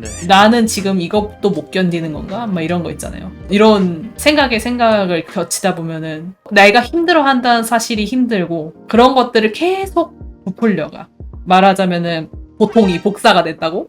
네. 나는 지금 이것도 못 견디는 건가? 막 이런 거 있잖아요. 이런 생각을 겹치다 보면은 내가 힘들어한다는 사실이 힘들고 그런 것들을 계속 부풀려가. 말하자면은 보통이 복사가 됐다고?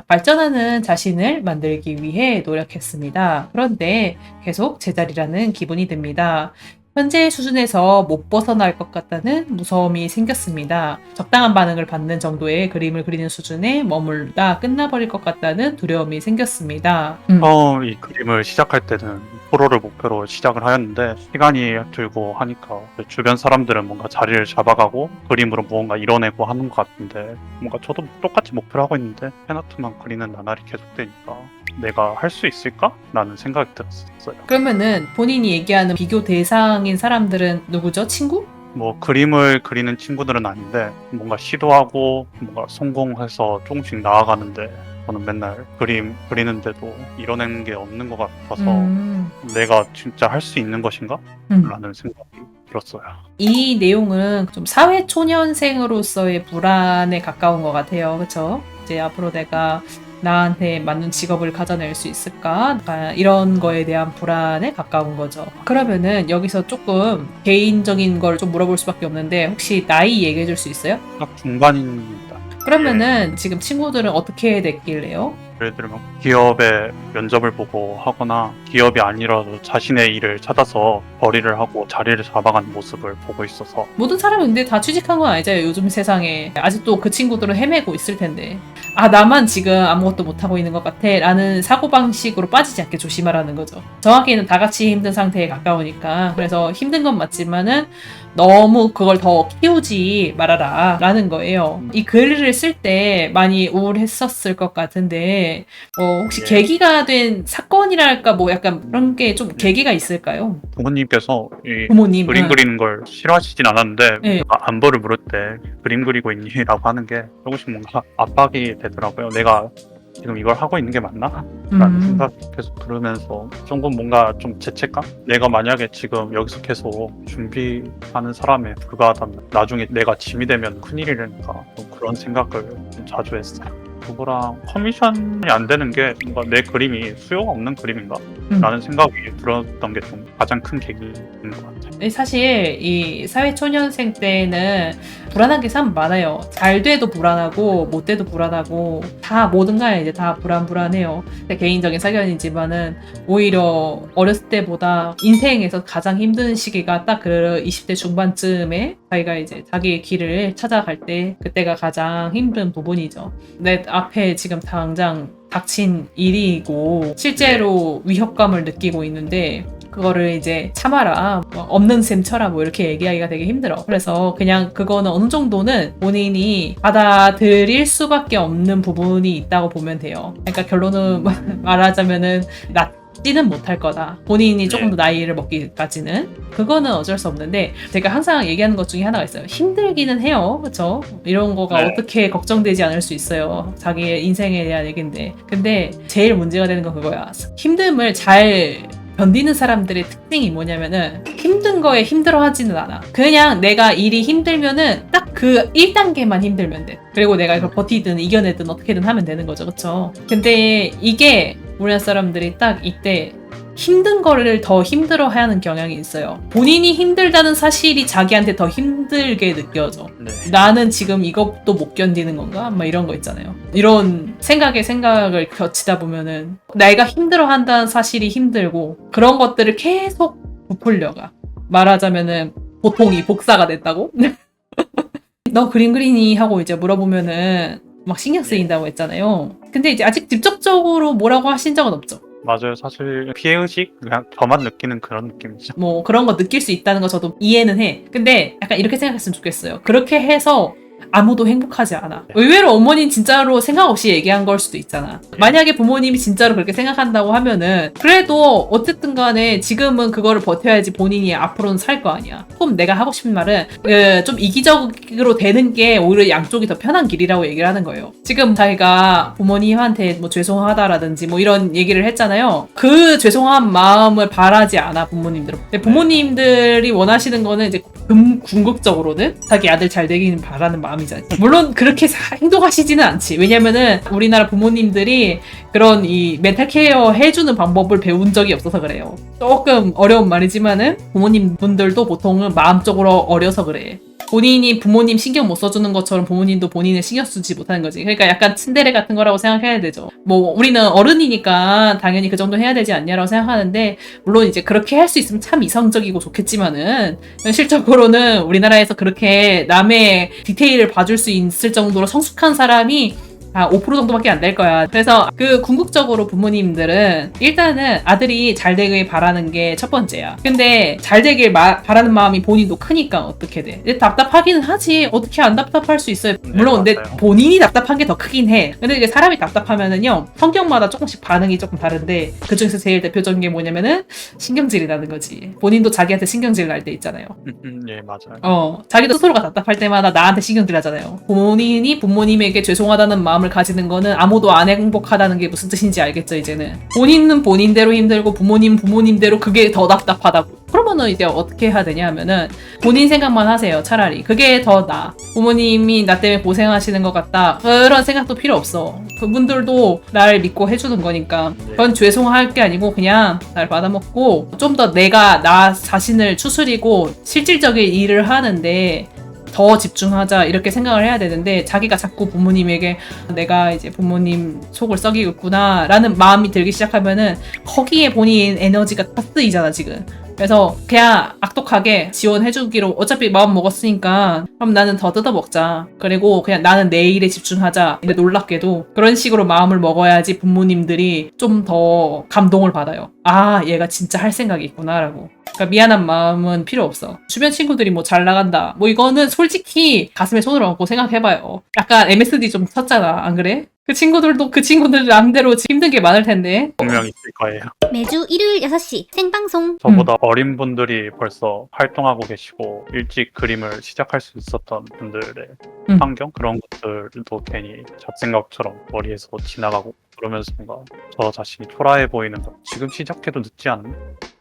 발전하는 자신을 만들기 위해 노력했습니다. 그런데 계속 제자리라는 기분이 듭니다. 현재 수준에서 못 벗어날 것 같다는 무서움이 생겼습니다. 적당한 반응을 받는 정도의 그림을 그리는 수준에 머물다 끝나버릴 것 같다는 두려움이 생겼습니다. 처음 이 그림을 시작할 때는 프로를 목표로 시작을 하였는데 시간이 들고 하니까 주변 사람들은 뭔가 자리를 잡아가고 그림으로 무언가 이뤄내고 하는 것 같은데 뭔가 저도 똑같이 목표를 하고 있는데 팬아트만 그리는 나날이 계속되니까 내가 할 수 있을까? 라는 생각이 들었어요. 그러면은 본인이 얘기하는 비교 대상인 사람들은 누구죠? 친구? 뭐 그림을 그리는 친구들은 아닌데 뭔가 시도하고 뭔가 성공해서 조금씩 나아가는데 저는 맨날 그림 그리는데도 이뤄내는 게 없는 것 같아서 내가 진짜 할 수 있는 것인가? 라는 생각이 들었어요. 이 내용은 좀 사회초년생으로서의 불안에 가까운 것 같아요. 그쵸? 이제 앞으로 내가 나한테 맞는 직업을 가져낼 수 있을까? 이런 거에 대한 불안에 가까운 거죠. 그러면은 여기서 조금 개인적인 걸 좀 물어볼 수밖에 없는데 혹시 나이 얘기해 줄 수 있어요? 딱 중반입니다. 그러면은 지금 친구들은 어떻게 됐길래요? 예를 들면 기업의 면접을 보고 하거나 기업이 아니라도 자신의 일을 찾아서 벌이를 하고 자리를 잡아가는 모습을 보고 있어서 모든 사람이 근데 다 취직한 건 아니잖아요. 요즘 세상에. 아직도 그 친구들은 헤매고 있을 텐데. 아, 나만 지금 아무것도 못하고 있는 것 같아. 라는 사고방식으로 빠지지 않게 조심하라는 거죠. 정확히는 다 같이 힘든 상태에 가까우니까. 그래서 힘든 건 맞지만은 너무 그걸 더 키우지 말아라. 라는 거예요. 이 글을 쓸 때 많이 우울했었을 것 같은데, 혹시 예. 계기가 된 사건이랄까 뭐 약간 그런 게 좀 계기가 있을까요? 부모님께서 이 부모님. 그림 그리는 걸 싫어하시진 않았는데 네. 안부를 물을 때 그림 그리고 있니? 라고 하는 게 조금씩 뭔가 압박이 되더라고요. 내가 지금 이걸 하고 있는 게 맞나? 라는 생각이 계속 들으면서 조금 뭔가 좀 죄책감? 내가 만약에 지금 여기서 계속 준비하는 사람에 불과하다면 나중에 내가 짐이 되면 큰일이니까 좀 그런 생각을 좀 자주 했어요. 그거랑 커미션이 안 되는 게 뭔가 내 그림이 수요가 없는 그림인가? 라는 생각이 들었던 게 좀 가장 큰 계기인 것 같아요. 사실 이 사회초년생 때는 불안한 게 참 많아요. 잘 돼도 불안하고 못 돼도 불안하고 다 모든 게 이제 다 불안해요. 개인적인 사견이지만은 오히려 어렸을 때보다 인생에서 가장 힘든 시기가 딱 그 20대 중반쯤에 자기가 이제 자기의 길을 찾아갈 때 그때가 가장 힘든 부분이죠. 내 앞에 지금 당장 닥친 일이고 실제로 위협감을 느끼고 있는데 그거를 이제 참아라, 뭐 없는 셈 쳐라, 뭐 이렇게 얘기하기가 되게 힘들어. 그래서 그냥 그거는 어느 정도는 본인이 받아들일 수밖에 없는 부분이 있다고 보면 돼요. 그러니까 결론은 말하자면은 낫지는 못할 거다. 본인이 조금 더 나이를 먹기까지는. 그거는 어쩔 수 없는데 제가 항상 얘기하는 것 중에 하나가 있어요. 힘들기는 해요. 그렇죠? 이런 거가 어떻게 걱정되지 않을 수 있어요. 자기의 인생에 대한 얘기인데. 근데 제일 문제가 되는 건 그거야. 힘듦을 잘 견디는 사람들의 특징이 뭐냐면은 힘든 거에 힘들어하지는 않아. 그냥 내가 일이 힘들면은 딱 그 1단계만 힘들면 돼. 그리고 내가 이걸 버티든 이겨내든 어떻게든 하면 되는 거죠. 그쵸? 근데 이게 우리나라 사람들이 딱 이때 힘든 거를 더 힘들어하는 경향이 있어요. 본인이 힘들다는 사실이 자기한테 더 힘들게 느껴져. 네. 나는 지금 이것도 못 견디는 건가? 막 이런 거 있잖아요. 이런 생각을 겹치다 보면은 내가 힘들어한다는 사실이 힘들고 그런 것들을 계속 부풀려가. 말하자면은 보통이 복사가 됐다고? 너 그림 그리니? 하고 이제 물어보면은 막 신경 쓰인다고 했잖아요. 근데 이제 아직 직접적으로 뭐라고 하신 적은 없죠. 맞아요. 사실 피해의식? 그냥 저만 느끼는 그런 느낌이죠. 뭐 그런 거 느낄 수 있다는 거 저도 이해는 해. 근데 약간 이렇게 생각했으면 좋겠어요. 그렇게 해서 아무도 행복하지 않아. 의외로 어머니는 진짜로 생각 없이 얘기한 걸 수도 있잖아. 만약에 부모님이 진짜로 그렇게 생각한다고 하면은 그래도 어쨌든 간에 지금은 그거를 버텨야지 본인이 앞으로는 살 거 아니야. 조금 내가 하고 싶은 말은 좀 이기적으로 되는 게 오히려 양쪽이 더 편한 길이라고 얘기를 하는 거예요. 지금 자기가 부모님한테 뭐 죄송하다라든지 뭐 이런 얘기를 했잖아요. 그 죄송한 마음을 바라지 않아 부모님들은. 근데 부모님들이 원하시는 거는 이제 궁극적으로는 자기 아들 잘 되기는 바라는 마음이잖아요. 물론 그렇게 행동하시지는 않지. 왜냐면은 우리나라 부모님들이 그런 이 멘탈 케어 해주는 방법을 배운 적이 없어서 그래요. 조금 어려운 말이지만은 부모님 분들도 보통은 마음적으로 어려서 그래. 본인이 부모님 신경 못 써주는 것처럼 부모님도 본인을 신경 쓰지 못하는 거지. 그러니까 약간 츤데레 같은 거라고 생각해야 되죠. 뭐 우리는 어른이니까 당연히 그 정도 해야 되지 않냐라고 생각하는데, 물론 이제 그렇게 할 수 있으면 참 이성적이고 좋겠지만은 현실적으로는 우리나라에서 그렇게 남의 디테일을 봐줄 수 있을 정도로 성숙한 사람이 5% 정도밖에 안 될 거야. 그래서 그 궁극적으로 부모님들은 일단은 아들이 잘 되길 바라는 게 첫 번째야. 근데 잘 되길 바라는 마음이 본인도 크니까 어떻게 돼? 근데 답답하기는 하지. 어떻게 안 답답할 수 있어요? 물론 근데 맞아요. 본인이 답답한 게 더 크긴 해. 근데 이게 사람이 답답하면은요, 성격마다 조금씩 반응이 조금 다른데, 그 중에서 제일 대표적인 게 뭐냐면은 신경질이 나는 거지. 본인도 자기한테 신경질 날 때 있잖아요. 예, 맞아요. 자기도 스스로가 답답할 때마다 나한테 신경질 나잖아요. 본인이 부모님에게 죄송하다는 마음을 가지는 거는 아무도 안 행복하다는 게 무슨 뜻인지 알겠죠, 이제는. 본인은 본인대로 힘들고 부모님은 부모님대로 그게 더 답답하다고. 그러면은 이제 어떻게 해야 되냐 하면은 본인 생각만 하세요, 차라리. 그게 더 나아. 부모님이 나 때문에 고생하시는 것 같다, 그런 생각도 필요 없어. 그분들도 날 믿고 해주는 거니까. 그건 죄송할 게 아니고 그냥 날 받아먹고 좀 더 내가 나 자신을 추스리고 실질적인 일을 하는데 더 집중하자, 이렇게 생각을 해야 되는데, 자기가 자꾸 부모님에게 내가 이제 부모님 속을 썩이겠구나 라는 마음이 들기 시작하면은 거기에 본인 에너지가 다 쓰이잖아 지금. 그래서 그냥 악독하게 지원해주기로, 어차피 마음 먹었으니까 그럼 나는 더 뜯어먹자, 그리고 그냥 나는 내 일에 집중하자. 근데 놀랍게도 그런 식으로 마음을 먹어야지 부모님들이 좀 더 감동을 받아요. 아, 얘가 진짜 할 생각이 있구나 라고. 그러니까 미안한 마음은 필요 없어. 주변 친구들이 뭐 잘 나간다, 뭐 이거는 솔직히 가슴에 손을 얹고 생각해봐요. 약간 MSD 좀 쳤잖아, 안 그래? 그 친구들도 그 친구들 나름대로 힘든 게 많을 텐데. 분명 있을 거예요. 매주 일요일 6시 생방송. 저보다 어린 분들이 벌써 활동하고 계시고 일찍 그림을 시작할 수 있었던 분들의 환경, 그런 것들도 괜히 잡생각처럼 머리에서 지나가고, 그러면서 뭔가 저 자신이 초라해 보이는 거. 지금 시작해도 늦지 않나?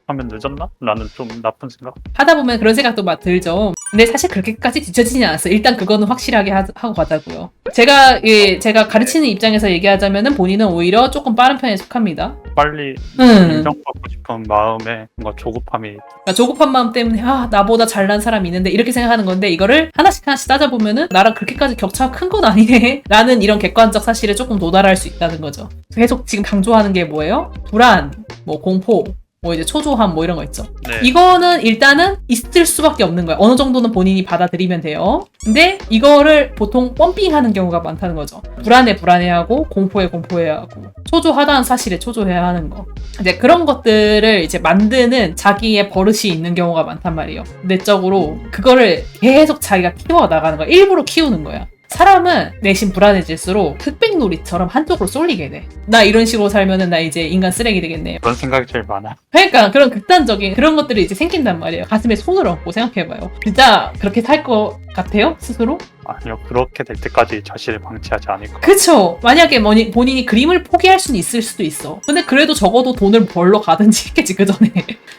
하면 늦었나? 라는 좀 나쁜 생각? 하다 보면 그런 생각도 막 들죠. 근데 사실 그렇게까지 뒤처지진 않았어요. 일단 그거는 확실하게 하고 가자고요. 제가 가르치는 입장에서 얘기하자면은 본인은 오히려 조금 빠른 편에 속합니다. 빨리 인정받고 싶은 마음에 뭔가 조급함이. 그러니까 조급한 마음 때문에 나보다 잘난 사람이 있는데 이렇게 생각하는 건데, 이거를 하나씩 따져보면은 나랑 그렇게까지 격차가 큰 건 아니네 라는 이런 객관적 사실에 조금 도달할 수 있다는 거죠. 계속 지금 강조하는 게 뭐예요? 불안, 뭐 공포, 뭐 이제 초조함, 뭐 이런 거 있죠. 네. 이거는 일단은 있을 수밖에 없는 거야. 어느 정도는 본인이 받아들이면 돼요. 근데 이거를 보통 펌핑하는 경우가 많다는 거죠. 불안해하고 공포해하고 초조하다는 사실에 초조해야 하는 거. 이제 그런 것들을 이제 만드는 자기의 버릇이 있는 경우가 많단 말이에요. 내적으로 그거를 계속 자기가 키워 나가는 거야. 일부러 키우는 거야. 사람은 내심 불안해질수록 흑백놀이처럼 한쪽으로 쏠리게 돼. 나 이런 식으로 살면은 나 이제 인간 쓰레기 되겠네. 그런 생각이 제일 많아. 그러니까 그런 극단적인 그런 것들이 이제 생긴단 말이에요. 가슴에 손을 얹고 생각해봐요. 진짜 그렇게 살 것 같아요? 스스로? 아니요, 그렇게 될 때까지 자신을 방치하지 않을 거. 그쵸. 만약에 본인이 그림을 포기할 수는 있을 수도 있어. 근데 그래도 적어도 돈을 벌러 가든지 했겠지, 그 전에.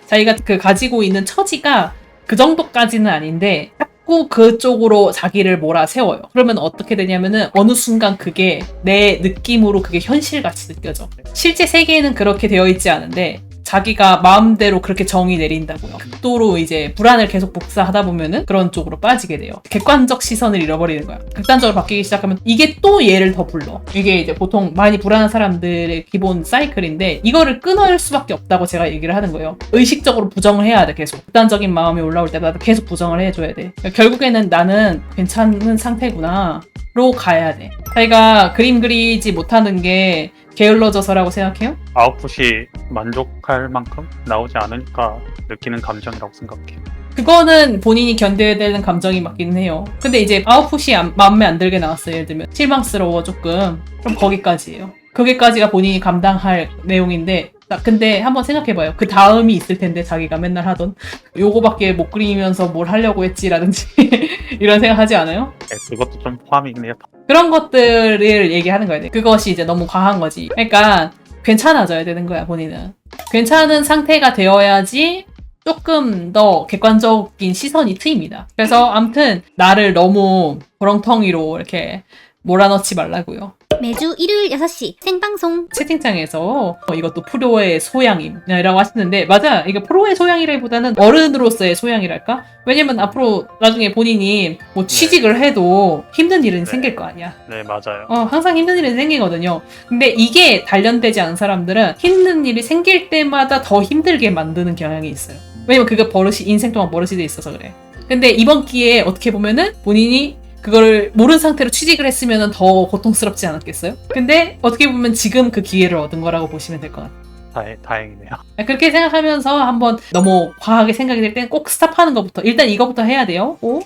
자기가 그 가지고 있는 처지가 그 정도까지는 아닌데 자꾸 그쪽으로 자기를 몰아세워요. 그러면 어떻게 되냐면은 어느 순간 그게 내 느낌으로 그게 현실같이 느껴져. 실제 세계에는 그렇게 되어 있지 않은데 자기가 마음대로 그렇게 정의 내린다고요. 극도로 이제 불안을 계속 복사하다 보면은 그런 쪽으로 빠지게 돼요. 객관적 시선을 잃어버리는 거야. 극단적으로 바뀌기 시작하면 이게 또 얘를 더 불러. 이게 이제 보통 많이 불안한 사람들의 기본 사이클인데, 이거를 끊을 수밖에 없다고 제가 얘기를 하는 거예요. 의식적으로 부정을 해야 돼, 계속. 극단적인 마음이 올라올 때마다 계속 부정을 해줘야 돼. 그러니까 결국에는 나는 괜찮은 상태구나 로 가야 돼. 자기가 그림 그리지 못하는 게 게을러져서라고 생각해요? 아웃풋이 만족할 만큼 나오지 않으니까 느끼는 감정이라고 생각해요. 그거는 본인이 견뎌야 되는 감정이 맞긴 해요. 근데 이제 아웃풋이 마음에 안 들게 나왔어요. 예를 들면 실망스러워 조금. 그럼 거기까지예요. 거기까지가 본인이 감당할 내용인데, 근데 한번 생각해봐요. 그 다음이 있을 텐데, 자기가 맨날 하던 요거밖에 못 그리면서 뭘 하려고 했지라든지 이런 생각 하지 않아요? 네, 그것도 좀 포함이긴 해요. 그런 것들을 얘기하는 거예요. 그것이 이제 너무 과한 거지. 그러니까 괜찮아져야 되는 거야, 본인은. 괜찮은 상태가 되어야지 조금 더 객관적인 시선이 트입니다. 그래서 아무튼 나를 너무 구렁텅이로 이렇게 몰아넣지 말라고요. 매주 일요일 6시 생방송. 채팅창에서 이것도 프로의 소양이라고 하시는데 맞아, 이거 프로의 소양이라기보다는 어른으로서의 소양이랄까? 왜냐면 앞으로 나중에 본인이 뭐 취직을 해도 힘든 일은 네. 생길 거 아니야. 네, 맞아요. 항상 힘든 일은 생기거든요. 근데 이게 단련되지 않은 사람들은 힘든 일이 생길 때마다 더 힘들게 만드는 경향이 있어요. 왜냐면 그게 버릇이 인생 동안 버릇이 돼 있어서 그래. 근데 이번 기회에 어떻게 보면은 본인이 그걸 모르는 상태로 취직을 했으면 더 고통스럽지 않았겠어요? 근데 어떻게 보면 지금 그 기회를 얻은 거라고 보시면 될 것 같아요. 다행이네요. 그렇게 생각하면서 한번 너무 과하게 생각이 될 땐 꼭 스탑하는 것부터 일단 이거부터 해야 돼요. 오?